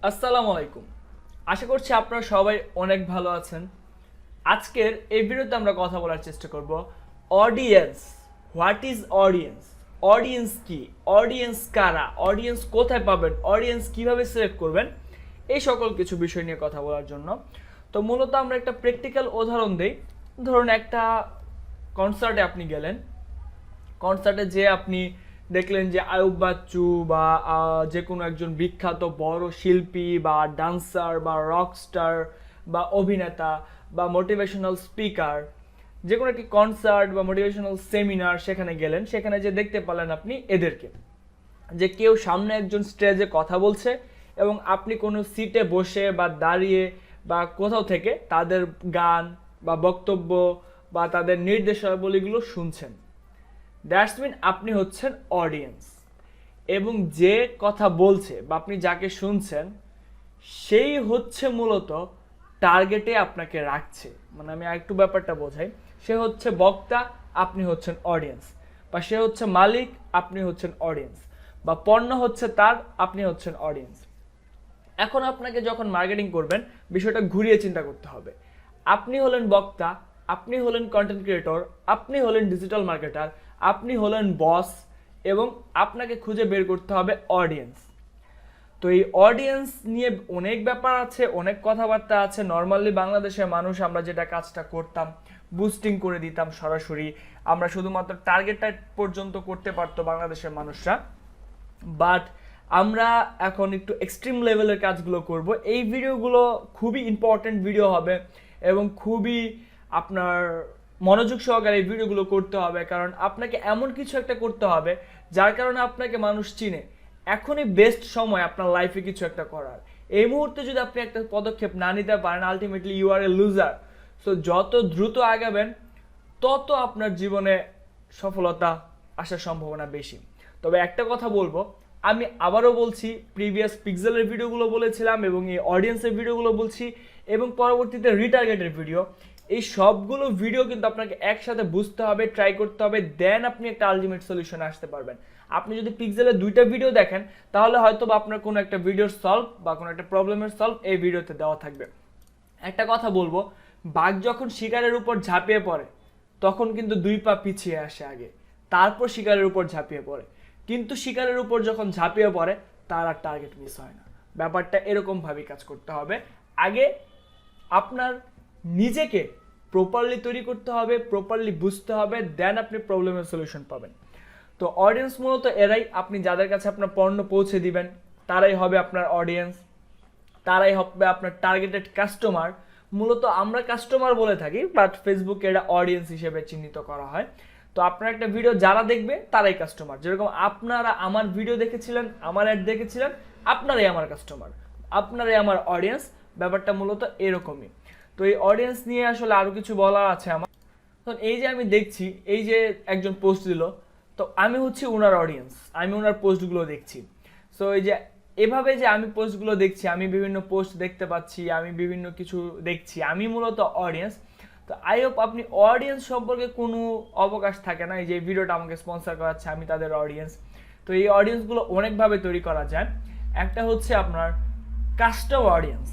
আসসালামু আলাইকুম। আশা করছি আপনারা সবাই অনেক ভালো আছেন। আজকের এই ভিডিওতে আমরা কথা বলার চেষ্টা করব audience. What is audience? Audience কি? অডিয়েন্স কারা? অডিয়েন্স কোথায় পাবেন? অডিয়েন্স কিভাবে সিলেক্ট করবেন? এই সকল কিছু বিষয় নিয়ে কথা বলার জন্য। তো মূলত আমরা একটা প্র্যাকটিক্যাল উদাহরণ দেই। ধরুন একটা কনসার্টে আপনি গেলেন, কনসার্টে যে আপনি দেখলেন যে আয়ুব বাচ্চু বা যে কোনো একজন বিখ্যাত বড় শিল্পী বা ডান্সার বা রকস্টার বা অভিনেতা বা মোটিভেশনাল স্পিকার, যে কোনো একটি কনসার্ট বা মোটিভেশনাল সেমিনার সেখানে গেলেন, সেখানে যে দেখতে পেলেন আপনি এদেরকে, যে কেউ সামনে একজন স্টেজে কথা বলছে এবং আপনি কোনো সিটে বসে বা দাঁড়িয়ে বা কোথাও থেকে তাদের গান বা বক্তব্য বা তাদের নির্দেশাবলীগুলো শুনছেন। দ্যাটস মিন আপনি হচ্ছেন অডিয়েন্স। এবং যে কথা বলছে বা আপনি যাকে শুনছেন সেই হচ্ছে মূলত টার্গেটে আপনাকে রাখছে। মানে আমি আরেকটু ব্যাপারটা বোঝাই। সে হচ্ছে বক্তা, আপনি হচ্ছেন অডিয়েন্স। বা সে হচ্ছে মালিক, আপনি হচ্ছেন অডিয়েন্স। বা পণ্য হচ্ছে তার, আপনি হচ্ছেন অডিয়েন্স। এখন আপনাকে যখন মার্কেটিং করবেন বিষয়টা ঘুরিয়ে চিন্তা করতে হবে। আপনি হলেন বক্তা, আপনি হলেন কন্টেন্ট ক্রিয়েটর, আপনি হলেন ডিজিটাল মার্কেটার, আপনি হলেন বস, এবং আপনাকে খুঁজে বের করতে হবে অডিয়েন্স। তো এই অডিয়েন্স নিয়ে অনেক ব্যাপার আছে, অনেক কথাবার্তা আছে। নর্মালি বাংলাদেশের মানুষ আমরা যেটা কাজটা করতাম, বুস্টিং করে দিতাম সরাসরি। আমরা শুধুমাত্র টার্গেটটা পর্যন্ত করতে পারতো বাংলাদেশের মানুষরা। বাট আমরা এখন একটু এক্সট্রিম লেভেলের কাজগুলো করব। এই ভিডিওগুলো খুবই ইম্পর্টেন্ট ভিডিও হবে এবং খুবই আপনার মনোযোগ সহকারে এই ভিডিওগুলো করতে হবে, কারণ আপনাকে এমন কিছু একটা করতে হবে যার কারণে আপনাকে মানুষ চিনে। এখনই বেস্ট সময় আপনার লাইফে কিছু একটা করার। এই মুহূর্তে যদি আপনি একটা পদক্ষেপ না নিতে পারেন, ultimately you are a loser. So যত দ্রুত আগাবেন তত আপনার জীবনে সফলতা আসার সম্ভাবনা বেশি। তবে একটা কথা বলবো, আমি আবারও বলছি, প্রিভিয়াস পিক্সেলের ভিডিওগুলো বলেছিলাম এবং এই অডিয়েন্সের ভিডিওগুলো বলছি এবং পরবর্তীতে রিটার্গেটের ভিডিও, এই সবগুলো ভিডিও কিন্তু আপনাকে একসাথে বুঝতে হবে, ট্রাই করতে হবে, দেন আপনি একটা আলটিমেট সলিউশনে আসতে পারবেন। আপনি যদি পিক্সেলের দুইটা ভিডিও দেখেন তাহলে হয়তো বা আপনার কোনো একটা ভিডিওর সলভ বা কোনো একটা প্রবলেমের সলভ এই ভিডিওতে দেওয়া থাকবে। একটা কথা বলবো, বাঘ যখন শিকারের উপর ঝাঁপিয়ে পড়ে তখন কিন্তু দুই পা পিছিয়ে আসে আগে, তারপর শিকারের উপর ঝাঁপিয়ে পড়ে। কিন্তু শিকারের উপর যখন ঝাঁপিয়ে পড়ে তার আর টার্গেট মিস হয় না। ব্যাপারটা এরকমভাবেই কাজ করতে হবে। আগে আপনার নিজেকে প্রপারলি তৈরি করতে হবে, প্রপারলি বুঝতে হবে, দেন আপনি প্রবলেমের সলিউশন পাবেন। তো অডিয়েন্স মূলত এরাই, আপনি যাদের কাছে আপনার পণ্য পৌঁছে দিবেন তারাই হবে আপনার অডিয়েন্স, তারাই হবে আপনার টার্গেটেড কাস্টমার। মূলত আমরা কাস্টমার বলে থাকি, বাট ফেসবুকে এটা অডিয়েন্স হিসেবে চিহ্নিত করা হয়। তো আপনার একটা ভিডিও যারা দেখবে তারাই কাস্টমার। যেরকম আপনারা আমার ভিডিও দেখেছিলেন, আমার অ্যাড দেখেছিলেন, আপনারাই আমার কাস্টমার, আপনারাই আমার অডিয়েন্স। ব্যাপারটা মূলত এরকমই। তো এই অডিয়েন্স নিয়ে আসলে আরও কিছু বলার আছে আমার। তো এই যে আমি দেখছি, এই যে একজন পোস্ট দিল, তো আমি হচ্ছি ওনার অডিয়েন্স, আমি ওনার পোস্টগুলো দেখছি। সো এই যে এভাবে যে আমি পোস্টগুলো দেখছি, আমি বিভিন্ন পোস্ট দেখতে পাচ্ছি, আমি বিভিন্ন কিছু দেখছি, আমি মূলত অডিয়েন্স। তো আই হোপ আপনি অডিয়েন্স সম্পর্কে কোনো অবকাশ থাকে না। এই যে ভিডিওটা আমাকে স্পন্সর করাচ্ছে, আমি তাদের অডিয়েন্স। তো এই অডিয়েন্সগুলো অনেকভাবে তৈরি করা যায়। একটা হচ্ছে আপনার কাস্টম অডিয়েন্স।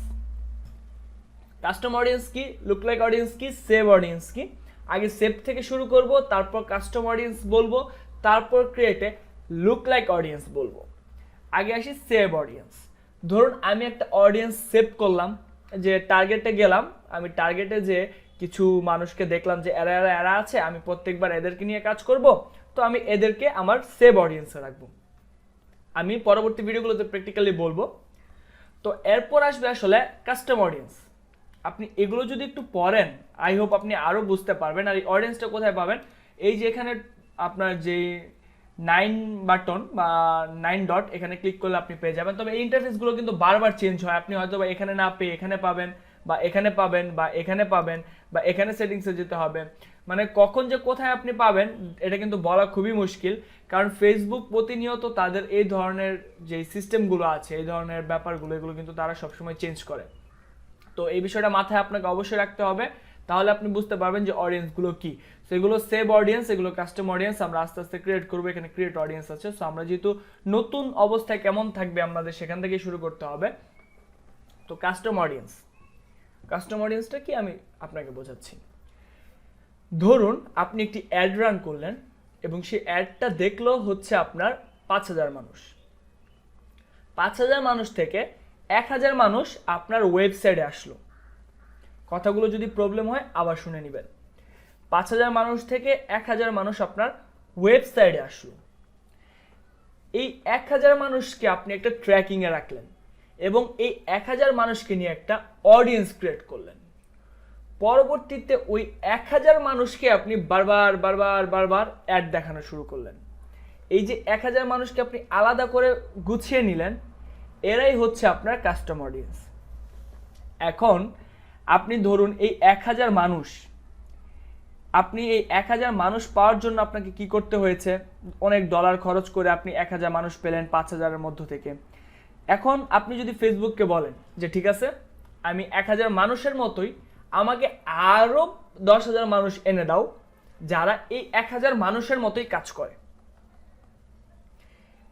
কাস্টম অডিয়েন্স কি, লুক লাইক অডিয়েন্স কি, সেভ অডিয়েন্স কি? আগে সেভ থেকে শুরু করব, তারপর কাস্টম অডিয়েন্স বলবো, তারপর ক্রিয়েটে লুক লাইক অডিয়েন্স বলবো। আগে আসি সেভ অডিয়েন্স। ধরুন আমি একটা অডিয়েন্স সেভ করলাম, যে টার্গেটে গেলাম, আমি টার্গেটে যে কিছু মানুষকে দেখলাম যে এরা এরা এরা আছে, আমি প্রত্যেকবার এদেরকে নিয়ে কাজ করব, তো আমি এদেরকে আমার সেভ অডিয়েন্সে রাখবো। আমি পরবর্তী ভিডিওগুলোতে প্র্যাকটিক্যালি বলবো। তো এরপর আসবে আসলে কাস্টম অডিয়েন্স। আপনি এগুলো যদি একটু পড়েন, আই হোপ আপনি আরও বুঝতে পারবেন। আর এই অডিয়েন্সটা কোথায় পাবেন? এই যে এখানে আপনার যে 9 বাটন বা 9 ডট, এখানে ক্লিক করলে আপনি পেয়ে যাবেন। তবে এই ইন্টারফেসগুলো কিন্তু বারবার চেঞ্জ হয়। আপনি হয়তো বা এখানে না পেয়ে এখানে পাবেন, বা এখানে পাবেন, বা এখানে পাবেন, বা এখানে সেটিংসে যেতে হবে। মানে কখন যে কোথায় আপনি পাবেন এটা কিন্তু বলা খুবই মুশকিল, কারণ ফেসবুক প্রতিনিয়ত তাদের এই ধরনের যে সিস্টেমগুলো আছে, এই ধরনের ব্যাপারগুলো, এগুলো কিন্তু তারা সবসময় চেঞ্জ করে। তো এই বিষয়টা মাথায় আপনাকে অবশ্যই রাখতে হবে, তাহলে আপনি বুঝতে পারবেন যে অডিয়েন্সগুলো কি। সেগুলো সেভ অডিয়েন্স, এগুলো কাস্টম অডিয়েন্স আমরা আস্তে আস্তে ক্রিয়েট করবো। এখানে ক্রিয়েট অডিয়েন্স আছে। সো আমরা যেহেতু নতুন অবস্থায় কেমন থাকবে আমাদের সেখান থেকে শুরু করতে হবে। তো কাস্টম অডিয়েন্সটা কি আমি আপনাকে বোঝাচ্ছি। ধরুন আপনি একটি অ্যাড রান করলেন এবং সেই অ্যাডটা দেখলো হচ্ছে আপনার 5,000 মানুষ। 5,000 মানুষ থেকে 1,000 মানুষ আপনার ওয়েবসাইটে আসলো। কথাগুলো যদি প্রবলেম হয় আবার শুনে নেবেন। 5,000 মানুষ থেকে 1,000 মানুষ আপনার ওয়েবসাইটে আসলো। এই 1,000 মানুষকে আপনি একটা ট্র্যাকিংয়ে রাখলেন এবং এই 1,000 মানুষকে নিয়ে একটা অডিয়েন্স ক্রিয়েট করলেন। পরবর্তীতে ওই 1,000 মানুষকে আপনি বারবার অ্যাড দেখানো শুরু করলেন। এই যে 1,000 মানুষকে আপনি আলাদা করে গুছিয়ে নিলেন, এরাই হচ্ছে আপনার কাস্টম অডিয়েন্স। এখন আপনি ধরুন এই 1,000 মানুষ, আপনি এই 1,000 মানুষ পাওয়ার জন্য আপনাকে কি করতে হয়েছে, অনেক ডলার খরচ করে আপনি 1,000 মানুষ পেলেন 5,000-এর মধ্য থেকে। এখন আপনি যদি ফেসবুককে বলেন যে ঠিক আছে আমি 1,000 মানুষের মতোই আমাকে আরও 10,000 মানুষ এনে দাও যারা এই 1,000 মানুষের মতোই কাজ করে,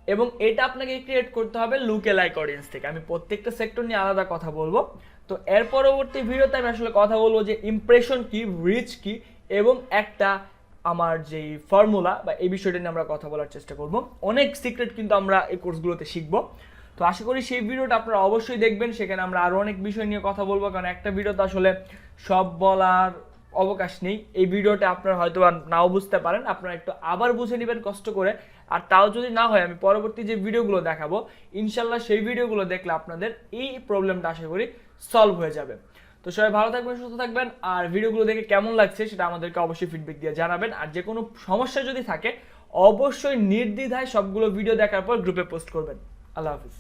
এবং এটা আপনাকে ক্রিয়েট করতে হবে লুকেলাইক অডিয়েন্স থেকে। আমি প্রত্যেকটা সেক্টর নিয়ে আলাদা কথা বলবো। তো এর পরবর্তী ভিডিওতে আমি আসলে কথা বলবো যে ইমপ্রেশন কি, রিচ কি, এবং একটা আমার যেই ফর্মুলা বা এই বিষয়টা নিয়ে আমরা কথা বলার চেষ্টা করব। অনেক সিক্রেট কিন্তু আমরা এই কোর্সগুলোতে শিখবো। তো আশা করি সেই ভিডিওটা আপনারা অবশ্যই দেখবেন, সেখানে আমরা আরও অনেক বিষয় নিয়ে কথা বলবো, কারণ একটা ভিডিওতে আসলে সব বলার অবকাশ নেই। এই ভিডিওটা আপনারা হয়তো নাও বুঝতে পারেন, আপনারা একটু আবার বুঝে নেবেন কষ্ট করে। আর তাও যদি না হয় আমি পরবর্তী যে ভিডিওগুলো দেখাবো ইনশাল্লাহ সেই ভিডিওগুলো দেখলে আপনাদের এই প্রবলেমটা আশা করি সলভ হয়ে যাবে। তো সবাই ভালো থাকবেন, সুস্থ থাকবেন, আর ভিডিওগুলো দেখে কেমন লাগছে সেটা আমাদেরকে অবশ্যই ফিডব্যাক দিয়ে জানাবেন। আর যে কোনো সমস্যা যদি থাকে অবশ্যই নির্দ্বিধায় সবগুলো ভিডিও দেখার পর গ্রুপে পোস্ট করবেন। আল্লাহ হাফিজ।